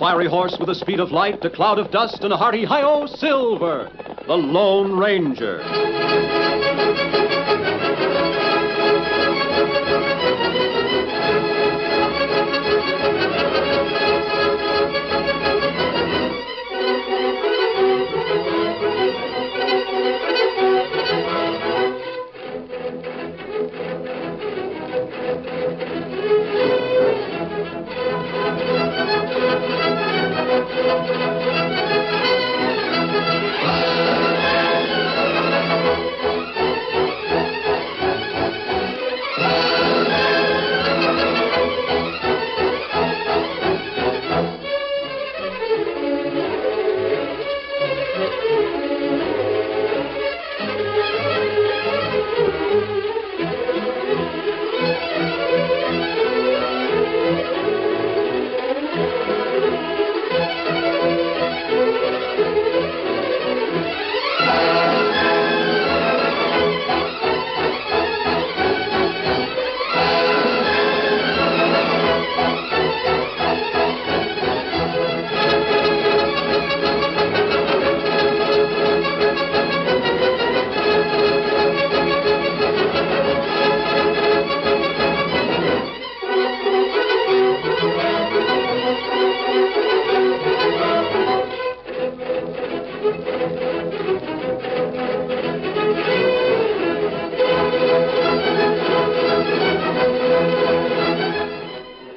fiery horse with the speed of light, a cloud of dust, and a hearty hi-yo, Silver, the Lone Ranger.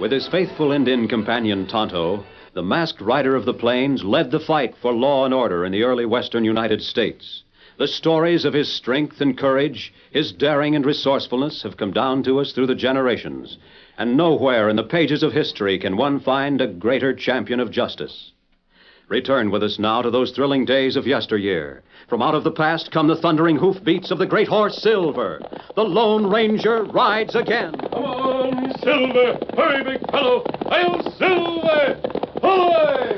With his faithful Indian companion Tonto, the masked rider of the plains led the fight for law and order in the early western United States. The stories of his strength and courage, his daring and resourcefulness have come down to us through the generations, and nowhere in the pages of history can one find a greater champion of justice. Return with us now to those thrilling days of yesteryear. From out of the past come the thundering hoofbeats of the great horse Silver. The Lone Ranger rides again. Come on, Silver! Hurry, big fellow! I'll Silver! Ahoy!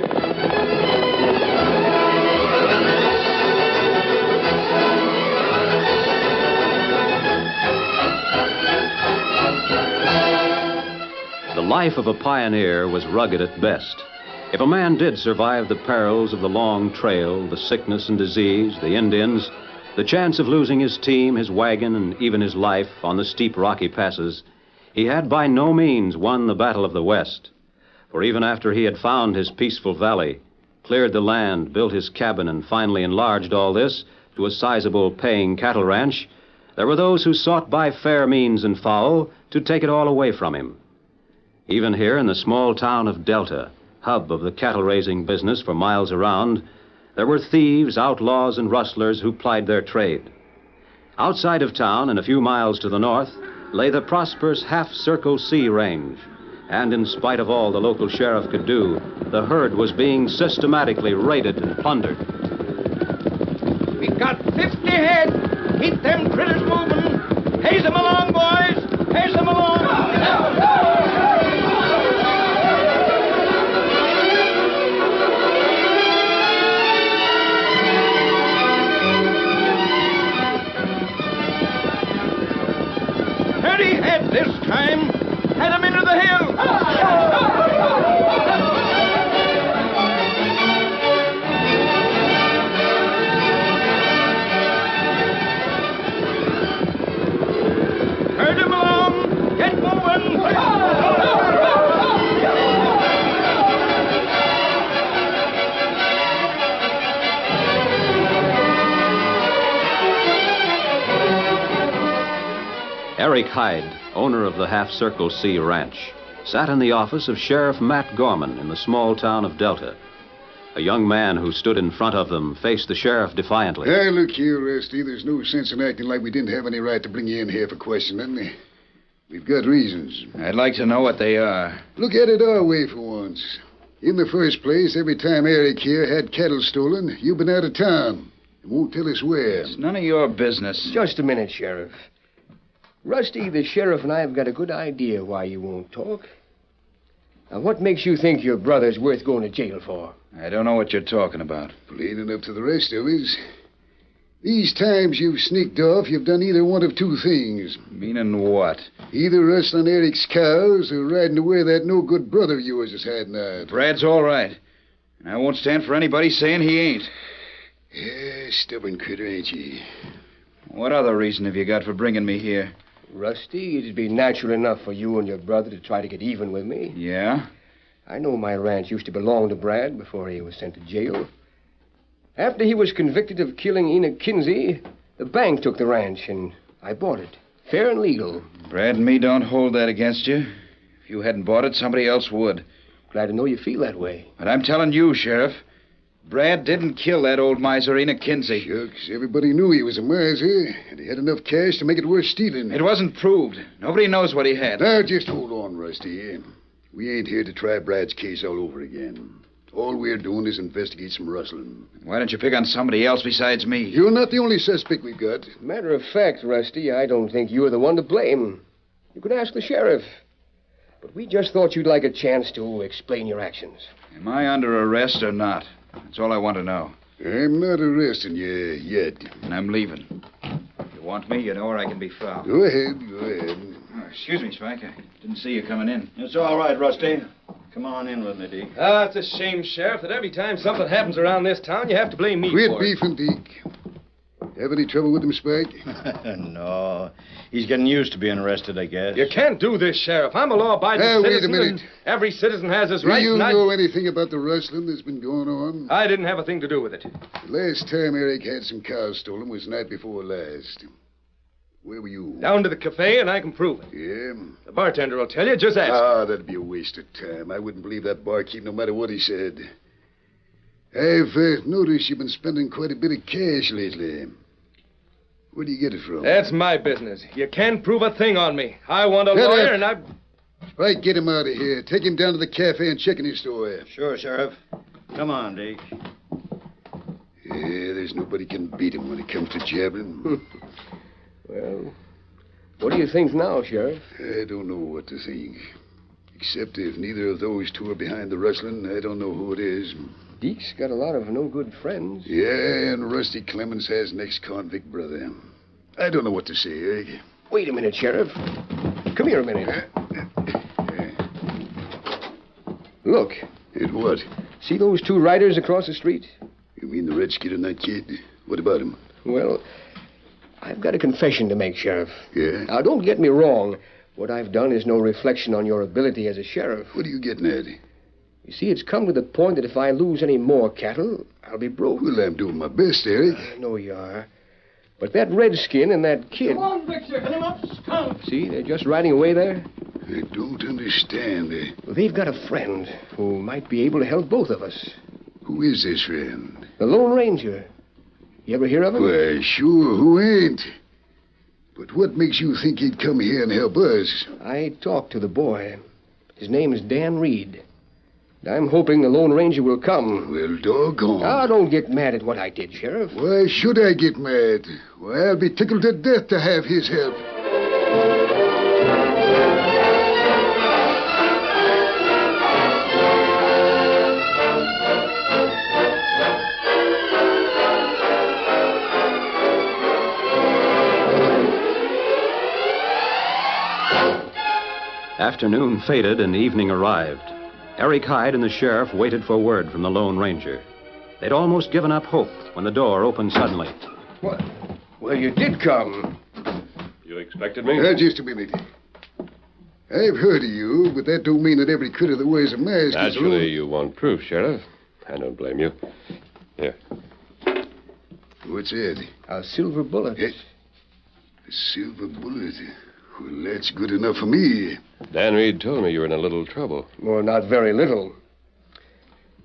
The life of a pioneer was rugged at best. If a man did survive the perils of the long trail, the sickness and disease, the Indians, the chance of losing his team, his wagon, and even his life on the steep rocky passes, he had by no means won the Battle of the West. For even after he had found his peaceful valley, cleared the land, built his cabin, and finally enlarged all this to a sizable paying cattle ranch, there were those who sought by fair means and foul to take it all away from him. Even here in the small town of Delta, hub of the cattle-raising business for miles around, there were thieves, outlaws, and rustlers who plied their trade. Outside of town, and a few miles to the north, lay the prosperous Half-Circle C Range. And in spite of all the local sheriff could do, the herd was being systematically raided and plundered. We've got 50 head. Keep them critters moving. Haze them along, boys. Haze them along. This time, head them into the hill. Herd them along. Get moving. Eric Hyde, owner of the Half-Circle C Ranch, sat in the office of Sheriff Matt Gorman in the small town of Delta. A young man who stood in front of them faced the sheriff defiantly. Hey, look here, Rusty. There's no sense in acting like we didn't have any right to bring you in here for questioning. We've got reasons. I'd like to know what they are. Look at it our way for once. In the first place, every time Eric here had cattle stolen, you've been out of town. And won't tell us where. It's none of your business. Just a minute, Sheriff. Rusty, the sheriff and I have got a good idea why you won't talk. Now, what makes you think your brother's worth going to jail for? I don't know what you're talking about. Plain enough to the rest of us. These times you've sneaked off, you've done either one of two things. Meaning what? Either rustling Eric's cows or riding to where that no-good brother of yours is hiding out. Brad's all right. And I won't stand for anybody saying he ain't. Yeah, stubborn critter, ain't you? What other reason have you got for bringing me here? Rusty, it'd be natural enough for you and your brother to try to get even with me. Yeah? I know my ranch used to belong to Brad before he was sent to jail. After he was convicted of killing Enoch Kinsey, the bank took the ranch, and I bought it. Fair and legal. Brad and me don't hold that against you. If you hadn't bought it, somebody else would. Glad to know you feel that way. But I'm telling you, Sheriff, Brad didn't kill that old miser Enoch Kinsey. Shucks, everybody knew he was a miser, and he had enough cash to make it worth stealing. It wasn't proved. Nobody knows what he had. Now, just hold on, Rusty. We ain't here to try Brad's case all over again. All we're doing is investigate some rustling. Why don't you pick on somebody else besides me? You're not the only suspect we've got. Matter of fact, Rusty, I don't think you're the one to blame. You could ask the sheriff. But we just thought you'd like a chance to explain your actions. Am I under arrest or not? That's all I want to know. I'm not arresting you yet. And I'm leaving. If you want me, you know where I can be found. Go ahead, go ahead. Oh, excuse me, Spike. I didn't see you coming in. It's all right, Rusty. Come on in with me, Deke. Ah, it's a shame, Sheriff, that every time something happens around this town, you have to blame me Quit for it. beefing, Deke. Have any trouble with him, Spike? No. He's getting used to being arrested, I guess. You can't do this, Sheriff. I'm a law-abiding Now, wait a citizen. minute. And every citizen has his Do rights. you and know anything about the rustling that's been going on? I didn't have a thing to do with it. The last time Eric had some cows stolen was the night before last. Where were you? Down to the cafe, and I can prove it. Yeah? The bartender will tell you. Just ask. Ah, that'd be a waste of time. I wouldn't believe that barkeep no matter what he said. I've noticed you've been spending quite a bit of cash lately. Where do you get it from? That's my business. You can't prove a thing on me. I want a Shut lawyer, up. and I... Right, get him out of here. Take him down to the cafe and check in his store. Sure, Sheriff. Come on, Deke. Yeah, there's nobody can beat him when it comes to jabbing. Well, what do you think now, Sheriff? I don't know what to think. Except if neither of those two are behind the rustling, I don't know who it is. Deke's got a lot of no-good friends. Yeah, and Rusty Clemens has an ex-convict brother. I don't know what to say, Eric. Wait a minute, Sheriff. Come here a minute. Look. It what? See those two riders across the street? You mean the redskin and that kid? What about him? Well, I've got a confession to make, Sheriff. Yeah? Now, don't get me wrong. What I've done is no reflection on your ability as a sheriff. What are you getting at? You see, it's come to the point that if I lose any more cattle, I'll be broke. Well, I'm doing my best, Eric. I know you are. But that redskin and that kid... Come on, Victor. Hit him up. Scout. See, they're just riding away there. I don't understand. Well, they've got a friend who might be able to help both of us. Who is this friend? The Lone Ranger. You ever hear of him? Why, sure, who ain't? But what makes you think he'd come here and help us? I talked to the boy. His name is Dan Reed. I'm hoping the Lone Ranger will come. Well, doggone. Now, don't get mad at what I did, Sheriff. Why should I get mad? Why, I'll be tickled to death to have his help. Afternoon faded and evening arrived. Eric Hyde and the sheriff waited for word from the Lone Ranger. They'd almost given up hope when the door opened suddenly. What? Well, you did come. You expected me? Just a minute. I've heard of you, but that don't mean that every critter that wears a mask Naturally, is... you want proof, Sheriff. I don't blame you. Here. What's that? A silver bullet. A silver bullet. Well, that's good enough for me. Dan Reed told me you were in a little trouble. Well, not very little.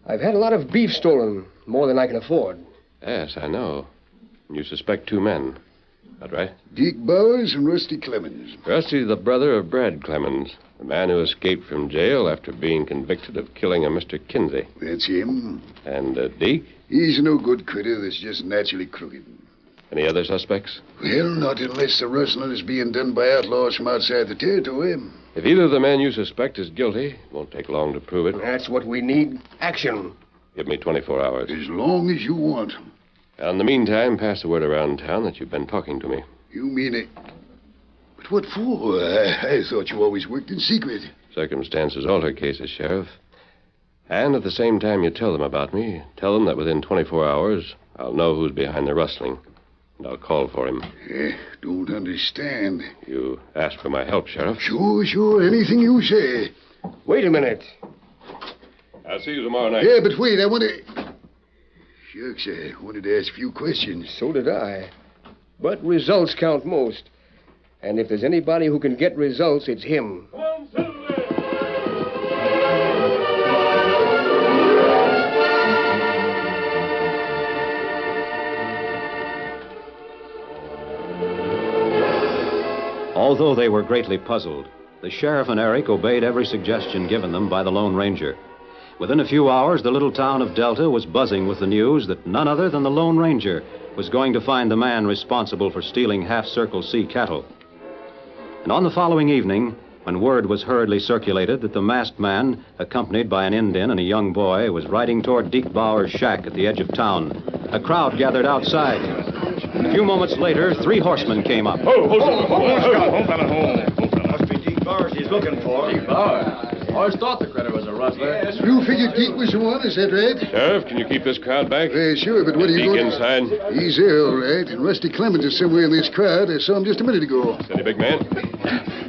I've had a lot of beef stolen, more than I can afford. Yes, I know. You suspect two men. That right? Deke Bowers and Rusty Clemens. Rusty's the brother of Brad Clemens, the man who escaped from jail after being convicted of killing a Mr. Kinsey. That's him. And Deke? He's no good critter that's just naturally crooked. Any other suspects? Well, not unless the rustling is being done by outlaws from outside the territory. If either of the men you suspect is guilty, it won't take long to prove it. That's what we need. Action. Give me 24 hours. As long as you want. In the meantime, pass the word around town that you've been talking to me. You mean it? But what for? I thought you always worked in secret. Circumstances alter cases, Sheriff. And at the same time you tell them about me, tell them that within 24 hours, I'll know who's behind the rustling. And I'll call for him. Don't understand. You asked for my help, Sheriff. Sure. Anything you say. Wait a minute. I'll see you tomorrow night. Yeah, but wait, I want to... Shucks, I wanted to ask a few questions. So did I. But results count most. And if there's anybody who can get results, it's him. Come on, Silver! Although they were greatly puzzled, the sheriff and Eric obeyed every suggestion given them by the Lone Ranger. Within a few hours, the little town of Delta was buzzing with the news that none other than the Lone Ranger was going to find the man responsible for stealing half-circle sea cattle. And on the following evening, when word was hurriedly circulated that the masked man, accompanied by an Indian and a young boy, was riding toward Deke Bauer's shack at the edge of town, a crowd gathered outside. A few moments later, 3 horsemen came up. Hold on. Must be Deke Bowers he's looking for. Deke Bowers? I always thought the critter was a rustler. You figured Deke was the one, is that right? Sheriff, can you keep this crowd back? Sure, but what are you Deke going inside. He's there, all right. And Rusty Clemens is somewhere in this crowd. I saw him just a minute ago. Steady, big man.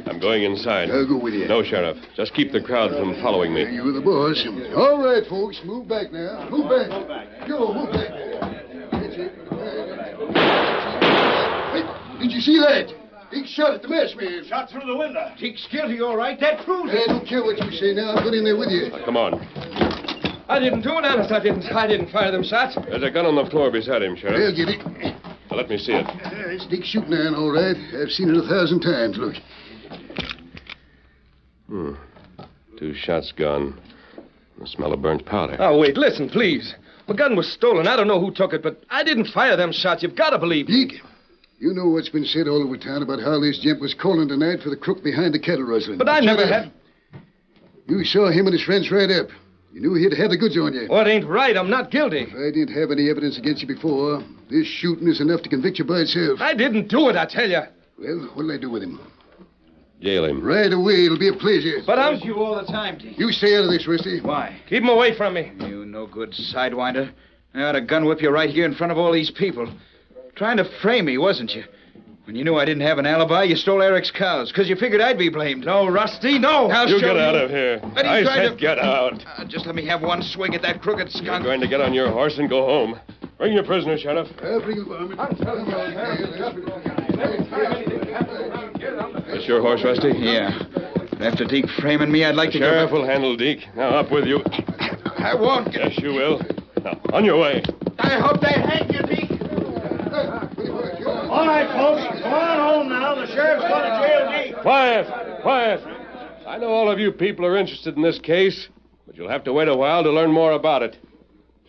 I'm going inside. I'll go with you. No, Sheriff. Just keep the crowd from following me. You're the boss. All right, folks. Move back now. Move back. Go, move back. That's it. Hey, did you see that? He shot at the masked man. Shot through the window. Deke's guilty, all right. That proves I don't care what you say now. I'll get in there with you. Now, come on. I didn't do it, honest. I didn't fire them shots. There's a gun on the floor beside him, Sheriff. I'll get it. Now, let me see it. It's Dick's shooting iron, all right. I've seen it 1,000 times. Look. 2 shots gone. The smell of burnt powder. Oh, wait, listen, please. My gun was stolen. I don't know who took it, but I didn't fire them shots. You've got to believe me. Deke, you know what's been said all over town about how this gent was calling tonight for the crook behind the cattle rustling. But I never had... You saw him and his friends right up. You knew he'd have the goods on you. Well, it ain't right. I'm not guilty. If I didn't have any evidence against you before, this shooting is enough to convict you by itself. I didn't do it, I tell you. Well, what'll I do with him? Jail him. Right away. It'll be a pleasure. But I'm... you all the time, Deke. You stay out of this, Rusty. Why? Keep him away from me. You no good sidewinder. I ought to gun whip you right here in front of all these people. Trying to frame me, wasn't you? When you knew I didn't have an alibi, you stole Eric's cows, because you figured I'd be blamed. No, Rusty, no. I'll You show get you. out of here. But he's I trying said to- get out. Just let me have one swing at that crooked You're skunk. going to get on your horse and go home. Bring your prisoner, Sheriff. I'll bring the varmint. That's your horse, Rusty? Yeah. After Deke framing me, I'd like The to sheriff go... will handle Deke. Now, up with you. I won't. Yes, you will. Now, on your way. I hope they hang you, Deke. All right, folks. Go on home now. The sheriff's going to jail Deke. Quiet! Quiet! I know all of you people are interested in this case, but you'll have to wait a while to learn more about it.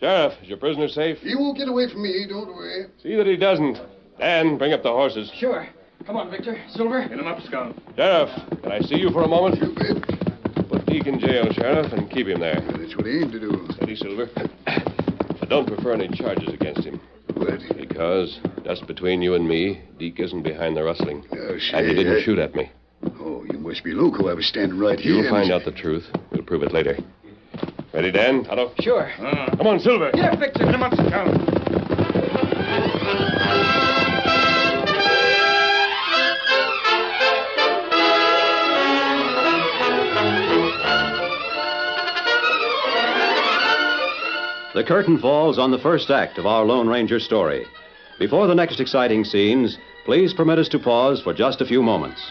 Sheriff, is your prisoner safe? He won't get away from me, don't worry. See that he doesn't. Dan, bring up the horses. Sure. Come on, Victor. Silver. Get him up, Scout. Sheriff, can I see you for a moment? You bet. Put Deke in jail, Sheriff, and keep him there. That's what I aim to do. Steady, Silver. I don't prefer any charges against him. What? Because, just between you and me, Deke isn't behind the rustling. Oh, say, And he didn't shoot at me. Oh, you must be loco. I was standing right here. You'll find out the truth. We'll prove it later. Ready, Dan? Otto? Sure. Come on, Silver. Yeah, Victor. Come on, Scout. The curtain falls on the first act of our Lone Ranger story. Before the next exciting scenes, please permit us to pause for just a few moments.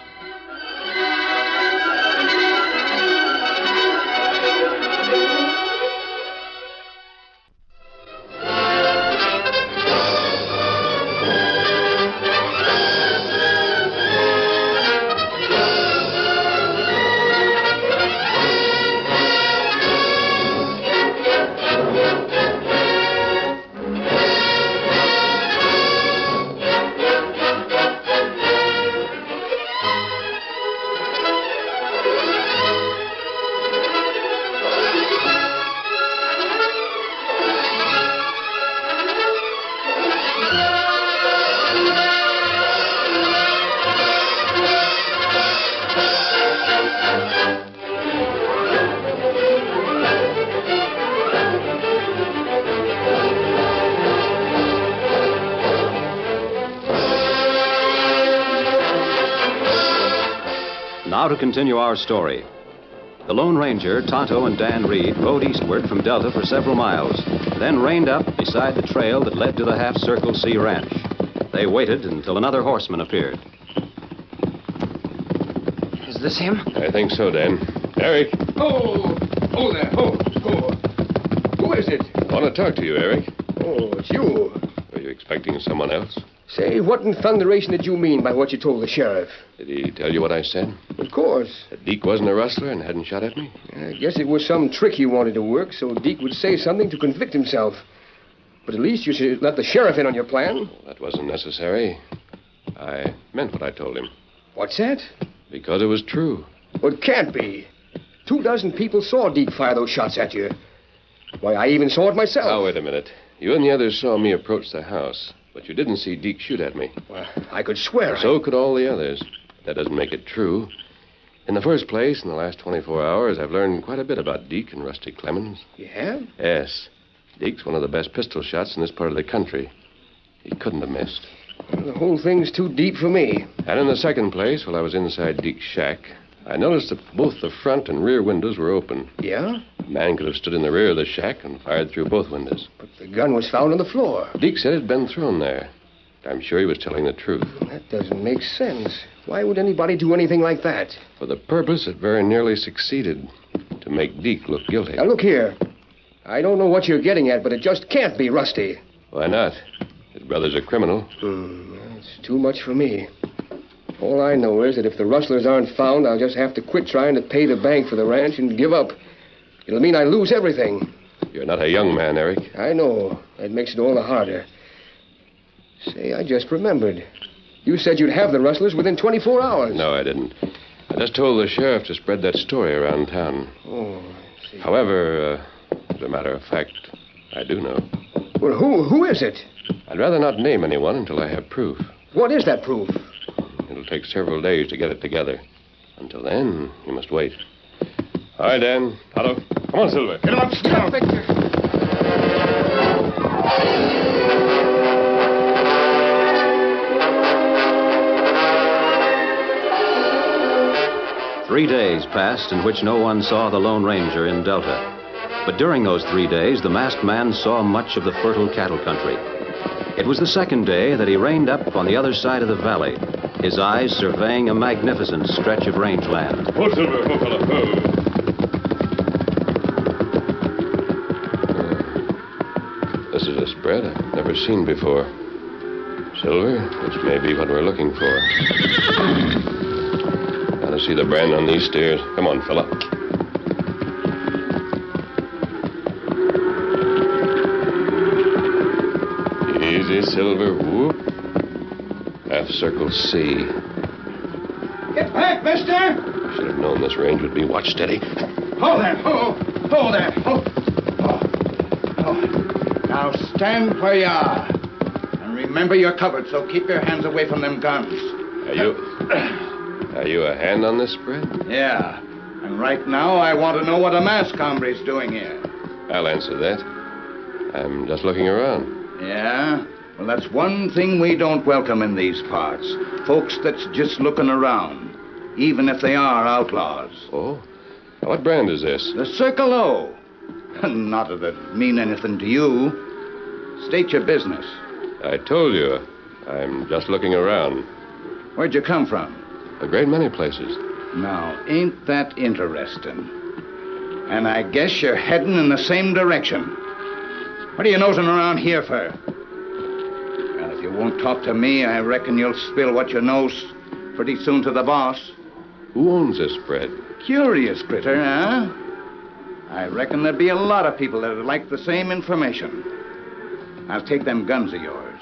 to continue our story. The Lone Ranger, Tonto, and Dan Reed rode eastward from Delta for several miles, then reined up beside the trail that led to the Half Circle C Ranch. They waited until another horseman appeared. Is this him? I think so, Dan. Eric. Oh there. Who is it? I want to talk to you, Eric. Oh, it's you. Were you expecting someone else? Say, what in thunderation did you mean by what you told the sheriff? Did he tell you what I said? Of course. That Deke wasn't a rustler and hadn't shot at me? I guess it was some trick he wanted to work so Deke would say something to convict himself. But at least you should let the sheriff in on your plan. That wasn't necessary. I meant what I told him. What's that? Because it was true. Well, it can't be. 24 people saw Deke fire those shots at you. Why, I even saw it myself. Now, wait a minute. You and the others saw me approach the house, but you didn't see Deke shoot at me. Well, I could swear So could all the others. That doesn't make it true. In the first place, in the last 24 hours, I've learned quite a bit about Deke and Rusty Clemens. You have? Yes. Deke's one of the best pistol shots in this part of the country. He couldn't have missed. Well, the whole thing's too deep for me. And in the second place, while I was inside Deke's shack, I noticed that both the front and rear windows were open. Yeah? A man could have stood in the rear of the shack and fired through both windows. But the gun was found on the floor. Deke said it had been thrown there. I'm sure he was telling the truth. That doesn't make sense. Why would anybody do anything like that? For the purpose, it very nearly succeeded. To make Deke look guilty. Now, look here. I don't know what you're getting at, but it just can't be Rusty. Why not? His brother's a criminal. It's too much for me. All I know is that if the rustlers aren't found, I'll just have to quit trying to pay the bank for the ranch and give up. It'll mean I lose everything. You're not a young man, Eric. I know. That makes it all the harder. Say, I just remembered. You said you'd have the rustlers within 24 hours. No, I didn't. I just told the sheriff to spread that story around town. Oh, I see. However, as a matter of fact, I do know. Well, who is it? I'd rather not name anyone until I have proof. What is that proof? It'll take several days to get it together. Until then, you must wait. All right, Dan. Otto. Come on, Silver. Get him up, Scout. Victor. 3 days passed in which no one saw the Lone Ranger in Delta. But during those 3 days, the masked man saw much of the fertile cattle country. It was the second day that he reined up on the other side of the valley, his eyes surveying a magnificent stretch of rangeland. Oh, Silver. Oh, fella. This is a spread I've never seen before. Silver, this may be what we're looking for. Now to see the brand on these steers. Come on, fella. Easy, Silver. Whoop. Half Circle C. Get back, mister! Should have known this range would be watch steady. Hold there. Hold there. Oh. Now stand where you are. And remember you're covered, so keep your hands away from them guns. Are you a hand on this spread? Yeah. And right now I want to know what a masked hombre's doing here. I'll answer that. I'm just looking around. Yeah? Well, that's one thing we don't welcome in these parts. Folks that's just looking around, even if they are outlaws. Oh? Now, what brand is this? The Circle O. Not that it mean anything to you. State your business. I told you. I'm just looking around. Where'd you come from? A great many places. Now, ain't that interesting? And I guess you're heading in the same direction. What are you nosing around here for? Well, if you won't talk to me, I reckon you'll spill what you knows pretty soon to the boss. Who owns this spread? Curious critter, huh? I reckon there'd be a lot of people that'd like the same information. I'll take them guns of yours.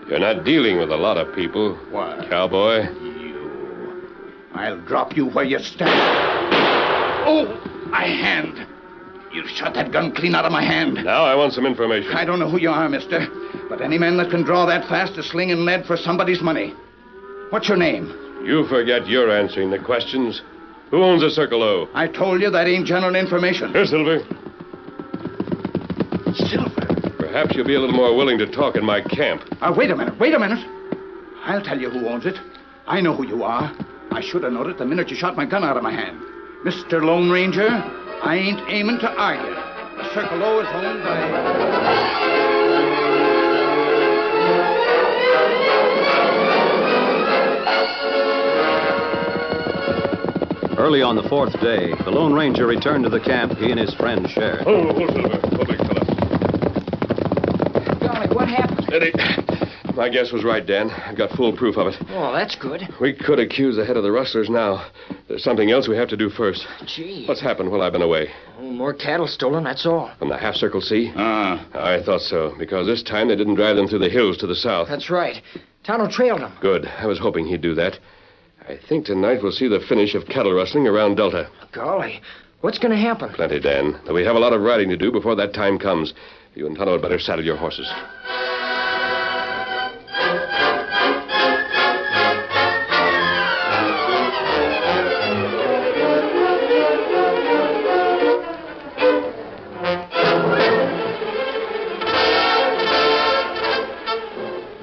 You're not dealing with a lot of people. What? Cowboy. You. I'll drop you where you stand. Oh, my hand. You shot that gun clean out of my hand. Now I want some information. I don't know who you are, mister, but any man that can draw that fast is slinging lead for somebody's money. What's your name? You forget you're answering the questions. Who owns the Circle O? I told you that ain't general information. Here, Silver. Silver. Perhaps you'll be a little more willing to talk in my camp. Wait a minute. I'll tell you who owns it. I know who you are. I should have noticed the minute you shot my gun out of my hand. Mr. Lone Ranger, I ain't aiming to argue. The Circle O is owned by... Early on the fourth day, the Lone Ranger returned to the camp he and his friend shared. Oh, Silver. Oh, big fella. Golly, what happened? Steady. My guess was right, Dan. I've got full proof of it. Oh, that's good. We could accuse the head of the rustlers now. There's something else we have to do first. Gee. What's happened while I've been away? Oh, more cattle stolen, that's all. From the half-circle sea? Ah. I thought so, because this time they didn't drive them through the hills to the south. That's right. Tonto trailed them. Good. I was hoping he'd do that. I think tonight we'll see the finish of cattle rustling around Delta. Golly, what's going to happen? Plenty, Dan. Though we have a lot of riding to do before that time comes. You and Tonto had better saddle your horses.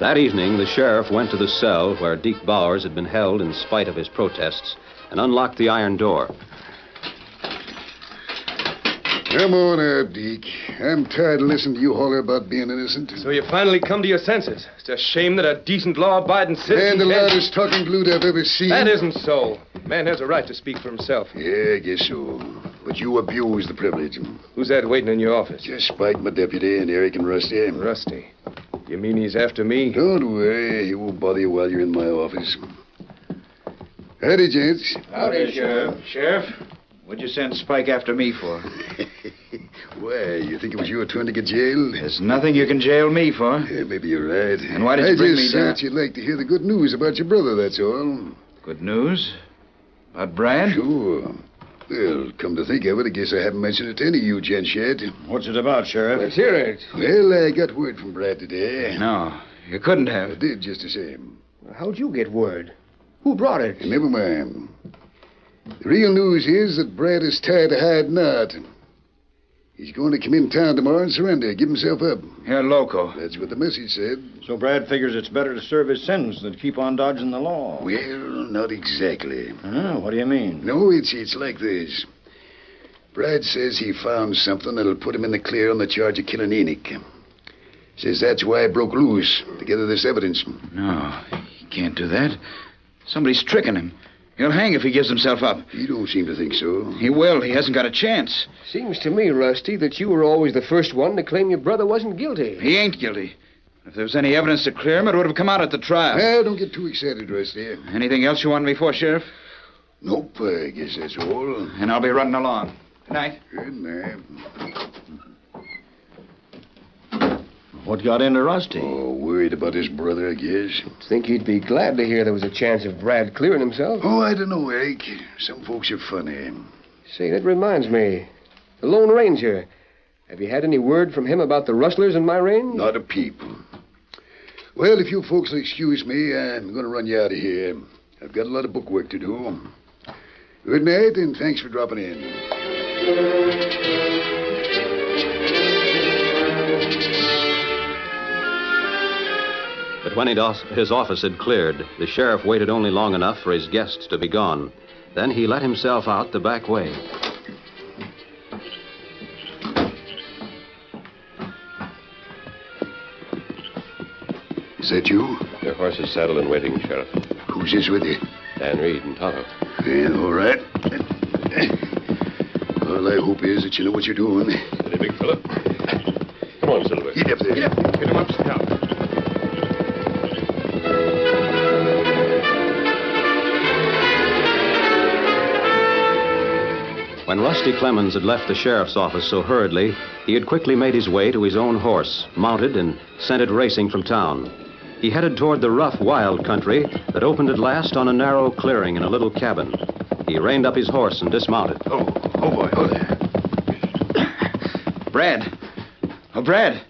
That evening, the sheriff went to the cell where Deke Bowers had been held in spite of his protests and unlocked the iron door. Come on out, Deke. I'm tired of listening to you holler about being innocent. So you finally come to your senses. It's a shame that a decent, law-abiding citizen... And the can't- loudest talking glued I've ever seen. That isn't so. Man has a right to speak for himself. Yeah, I guess so. But you abuse the privilege. Who's that waiting in your office? Just Spike, my deputy, and Eric and Rusty. Rusty. You mean he's after me? Don't worry. He won't bother you while you're in my office. Howdy, gents. Howdy, Sheriff. Sheriff, what'd you send Spike after me for? Why, you think it was your turn to get jailed? There's nothing you can jail me for. Yeah, maybe you're right. And why did you bring me down? I just thought you'd like to hear the good news about your brother, that's all. Good news? About Brad? Sure. Well, come to think of it, I guess I haven't mentioned it to any of you gents yet. What's it about, Sheriff? Let's hear it. Well, I got word from Brad today. No, you couldn't I have. did just the same. How'd you get word? Who brought it? Never mind. The real news is that Brad is tired of hiding out. He's going to come in town tomorrow and surrender, give himself up. You're loco. That's what the message said. So Brad figures it's better to serve his sentence than keep on dodging the law. Well, not exactly. Huh? What do you mean? No, it's like this. Brad says he found something that'll put him in the clear on the charge of killing Enoch. Says that's why I broke loose, to gather this evidence. No, he can't do that. Somebody's tricking him. He'll hang if he gives himself up. You don't seem to think so. He will. He hasn't got a chance. Seems to me, Rusty, that you were always the first one to claim your brother wasn't guilty. He ain't guilty. If there was any evidence to clear him, it would have come out at the trial. Well, don't get too excited, Rusty. Anything else you want me for, Sheriff? Nope, I guess that's all. And I'll be running along. Good night. Good night. What got into Rusty? Oh, worried about his brother, I guess. Think he'd be glad to hear there was a chance of Brad clearing himself. Oh, I don't know, Eric. Some folks are funny. Say, that reminds me. The Lone Ranger. Have you had any word from him about the rustlers in my range? Not a peep. Well, if you folks will excuse me, I'm going to run you out of here. I've got a lot of book work to do. Good night, and thanks for dropping in. But when his office had cleared, the sheriff waited only long enough for his guests to be gone. Then he let himself out the back way. Is that you? Your horse is saddled and waiting, Sheriff. Who's this with you? Dan Reed and Tonto. Yeah, all right. All I hope is that you know what you're doing. Steady, big fella. Come on, Silver. Get up there. Get him up, sit down. When Rusty Clemens had left the sheriff's office so hurriedly, he had quickly made his way to his own horse, mounted, and sent it racing from town. He headed toward the rough, wild country that opened at last on a narrow clearing in a little cabin. He reined up his horse and dismounted. Oh, boy, hold there. Brad. Oh, Brad.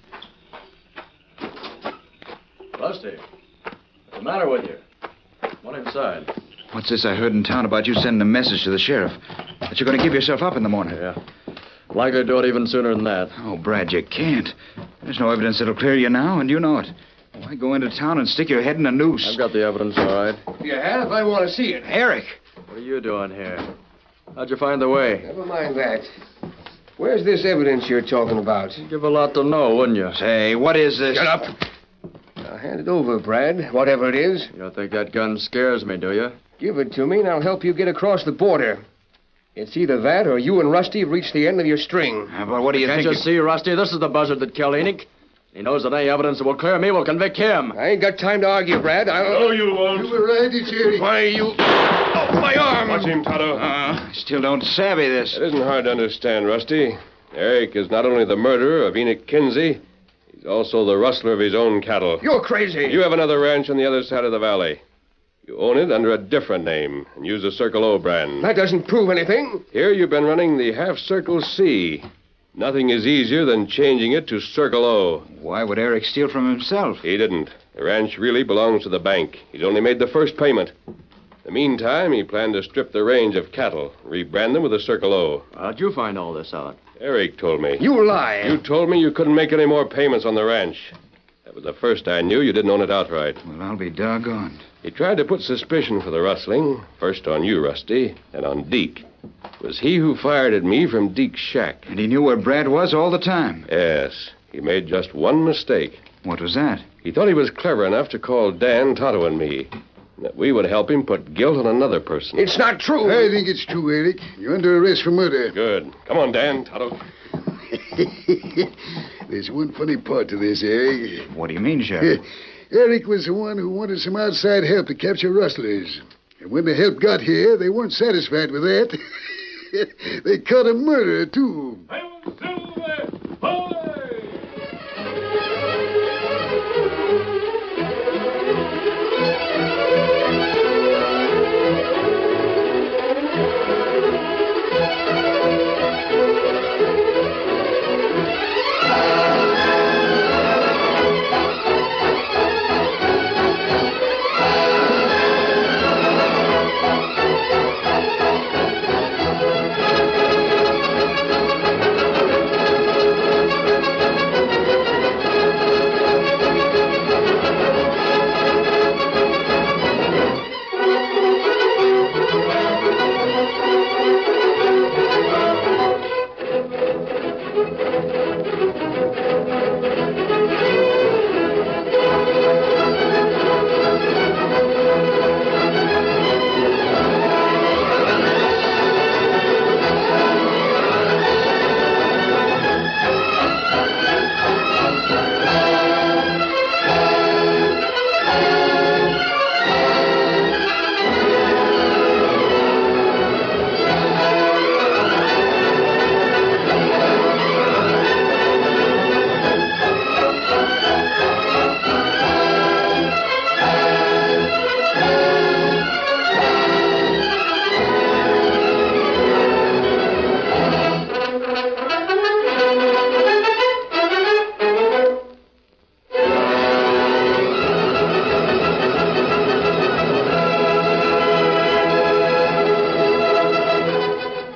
Rusty, what's the matter with you? Come on inside. What's this I heard in town about you sending a message to the sheriff? That you're going to give yourself up in the morning. Yeah. Likely to do it even sooner than that. Oh, Brad, you can't. There's no evidence that'll clear you now, and you know it. Why go into town and stick your head in a noose? I've got the evidence, all right. You have? I want to see it. Eric! What are you doing here? How'd you find the way? Never mind that. Where's this evidence you're talking about? You'd give a lot to know, wouldn't you? Say, what is this? Shut up. Now, hand it over, Brad, whatever it is. You don't think that gun scares me, do you? Give it to me, and I'll help you get across the border. It's either that or you and Rusty have reached the end of your string. But what do you Can't think? you see, Rusty? This is the buzzard that killed Enoch. He knows that any evidence that will clear me will convict him. I ain't got time to argue, Brad. No, you won't. You were right, it's Eric. Why, you... Oh, my arm! Watch him, Tonto. I still don't savvy this. It isn't hard to understand, Rusty. Eric is not only the murderer of Enoch Kinsey, he's also the rustler of his own cattle. You're crazy. You have another ranch on the other side of the valley. You own it under a different name and use the Circle O brand. That doesn't prove anything. Here you've been running the Half Circle C. Nothing is easier than changing it to Circle O. Why would Eric steal from himself? He didn't. The ranch really belongs to the bank. He's only made the first payment. In the meantime, he planned to strip the range of cattle, rebrand them with the Circle O. How'd you find all this out? Eric told me. You lie. You told me you couldn't make any more payments on the ranch. That was the first I knew you didn't own it outright. Well, I'll be doggone. He tried to put suspicion for the rustling, first on you, Rusty, then on Deke. It was he who fired at me from Deke's shack. And he knew where Brad was all the time. Yes, he made just one mistake. What was that? He thought he was clever enough to call Dan, Tonto, and me. That we would help him put guilt on another person. It's not true. I think it's true, Eric. You're under arrest for murder. Good. Come on, Dan, Tonto. There's one funny part to this, Eric. What do you mean, Sheriff? Eric was the one who wanted some outside help to capture rustlers. And when the help got here, they weren't satisfied with that. They caught a murderer, too.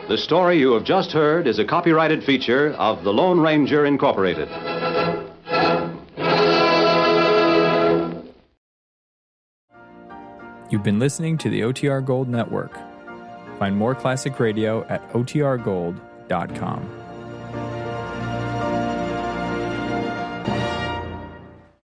The story you have just heard is a copyrighted feature of the Lone Ranger Incorporated. You've been listening to the OTR Gold Network. Find more classic radio at otrgold.com.